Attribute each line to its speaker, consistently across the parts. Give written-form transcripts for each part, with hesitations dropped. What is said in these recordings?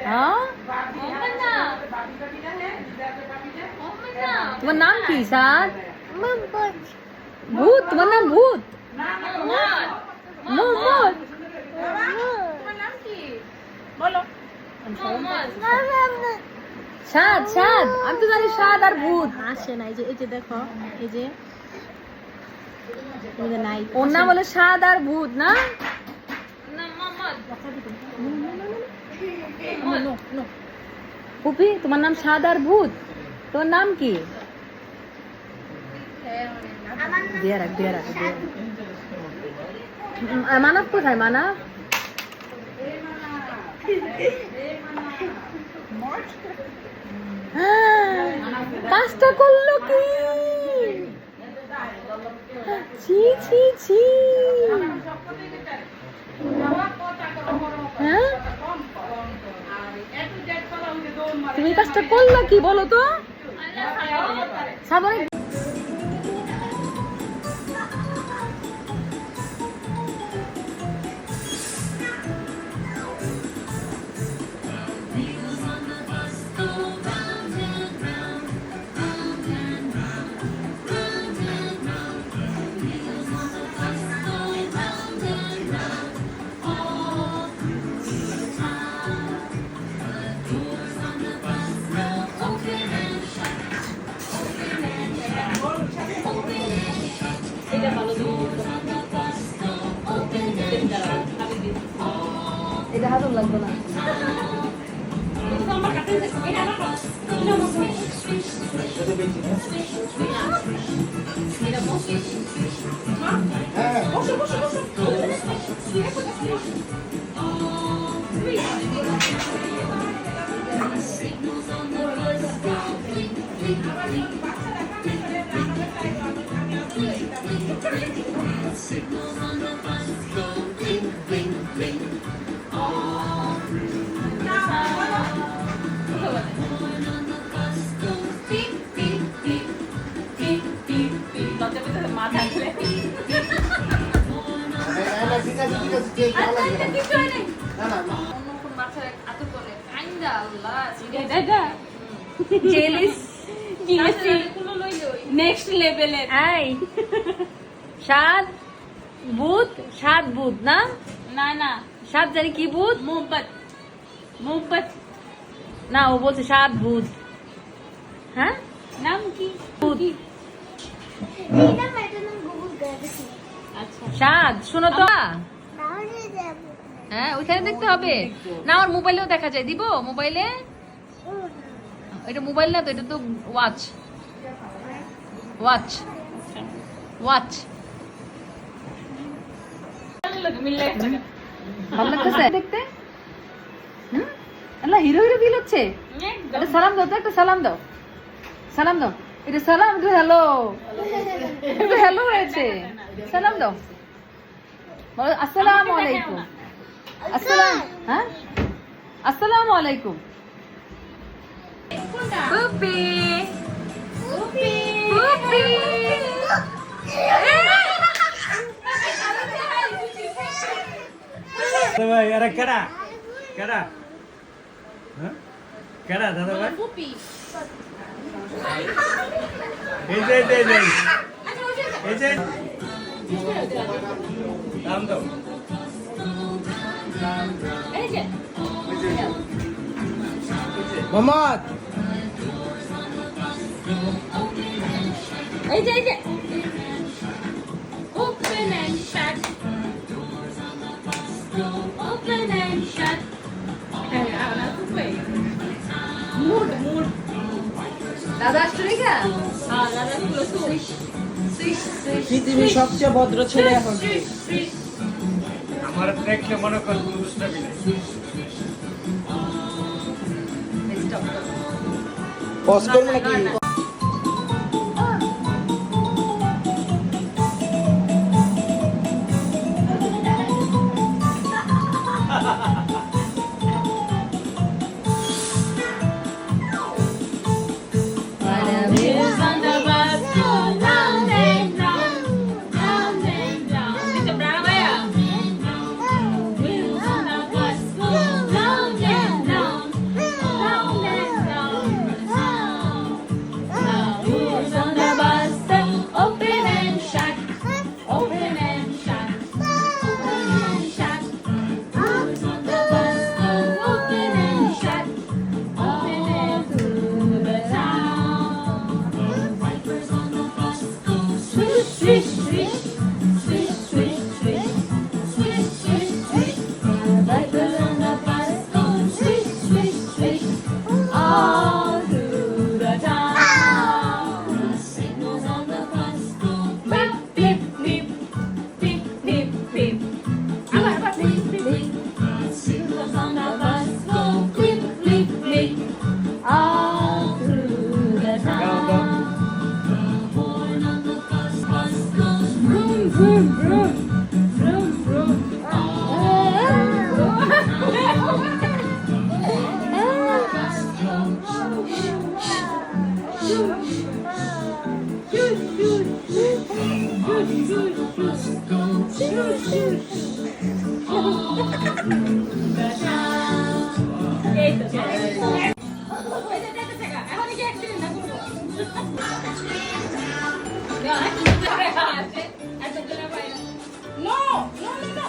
Speaker 1: হ্যাঁ তোমার নাম কি সাদ? ভূত, তোমার নাম ভূত? মোহাম্মদ। সাদ, সাদ, আমি তো জানি সাদ আর ভূত
Speaker 2: আসে না। এই যে দেখো, এই যে নাই,
Speaker 1: ওর নাম হলো সাদ আর ভূত না? পুপি তোমার নাম সাদ আর ভূত, তোর নাম কি? দিয়ে রাখ, দিয়ে রাখ। মানব কোথায়? মানব কাজটা করলো কি? ছি ছি ছি। হ্যাঁ তুমি কাজটা করলো কি বলো তো? সাবনে এটা হাতুর লাগবে না।
Speaker 2: নেক্সট লেভেলের।
Speaker 1: এই সাদ ভূত, সাদ ভূত না?
Speaker 2: না না,
Speaker 1: সাদ জানি কি ভূত?
Speaker 2: মোহব্বত, মোহব্বত
Speaker 1: না, ও বলছে সাদ ভূত। হ্যাঁ
Speaker 2: নাম কি?
Speaker 1: ভূত।
Speaker 2: আচ্ছা
Speaker 1: সাদ শোনো তো। হ্যাঁ ওইখানে দেখতে হবে না, আমার মোবাইলেও দেখা যায়। দিব মোবাইলে? এটা মোবাইল না তো, এটা তো ওয়াচ। Watch, watch. ভালো লাগতেছে দেখতে? আল্লাহ, হিরো হিরো ফিল হচ্ছে। এটা সালাম দাও তো, একটা সালাম দাও, সালাম দাও। এটা সালাম, এটা হ্যালো, এটা হ্যালো হয়েছে। সালাম দাও, বলো আসসালামু আলাইকুম। আসসালাম, হ্যাঁ আসসালামু আলাইকুম। পুপি, পুপি, পুপি।
Speaker 3: ভাই আরে কেডা কেডা হ্যাঁ কেডা দাদা ভাই
Speaker 2: পুপি।
Speaker 3: এই যে এই যে নাম দাও
Speaker 2: এই যে
Speaker 3: মোহাম্মদ
Speaker 2: এই যে open and shut, open and shut. Mood.
Speaker 1: দাদা আসছে রে কা?
Speaker 2: হ্যাঁ, দাদা খুলো সুইচ।
Speaker 4: পৃথিবীর সবচেয়ে ভদ্র ছেলে এখন কে?
Speaker 3: আমার দেখলে মনে কর বুঝতে পারি
Speaker 4: পজ করবো নাকি?
Speaker 2: Wheels on the bus go round and round, round and round. It's a brown bear. Wheels on the bus go round and এই তো ওই যে দেখতে থাকা এখন কি অ্যাক্সিডেন্ট না করবো না এত জোরে পায় নো নো নো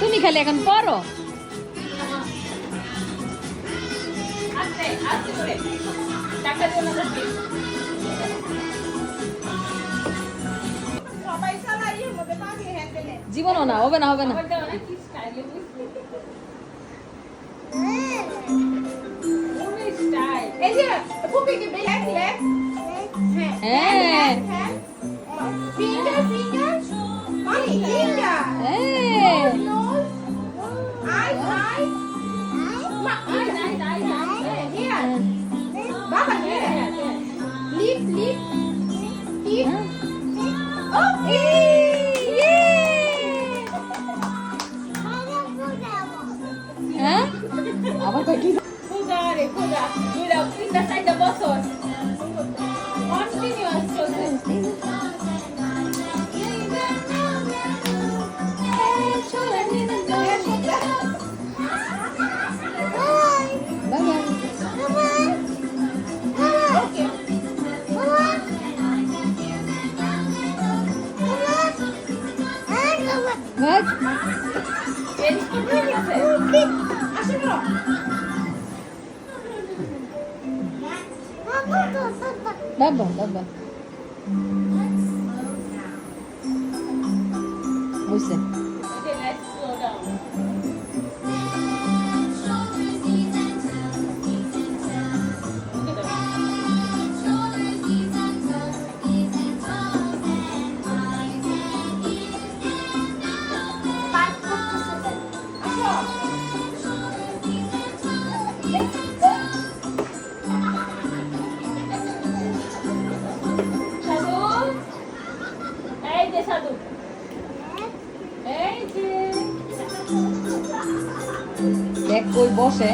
Speaker 1: তুমি খালি এখন পড়ো।
Speaker 2: আস্তে আস্তে করে টাকা দিও না সবাই চালাই এর মধ্যে পানি হ্যান্ডেলে
Speaker 1: জীবনও না, হবে না, হবে না।
Speaker 2: আবার দাও না কি স্টাইল ওরে স্টাইল এই যে পুপি কি ব্ল্যাক ব্ল্যাক
Speaker 1: হ্যাঁ
Speaker 2: ফিঙ্গার ফিঙ্গার পানি ফিঙ্গার
Speaker 1: হ্যাঁ
Speaker 2: আই আই মা আই আই আই হিয়ার বাবা হিয়ার লিপ লিপ লিপ ওকে
Speaker 1: হ্যাঁ আবার কয়টি
Speaker 2: খুদা রে খুদা দুইটা তিনটা চারটা বছর কন্টিনিউয়াস চলছে ওকে
Speaker 1: ভাগ
Speaker 2: এদিক থেকে গেছে আসো
Speaker 1: বাবা বাবা বুঝছে
Speaker 2: Okay, let's slow down. সাধু এই যে সাধু এই যে
Speaker 1: দেখ কই বসে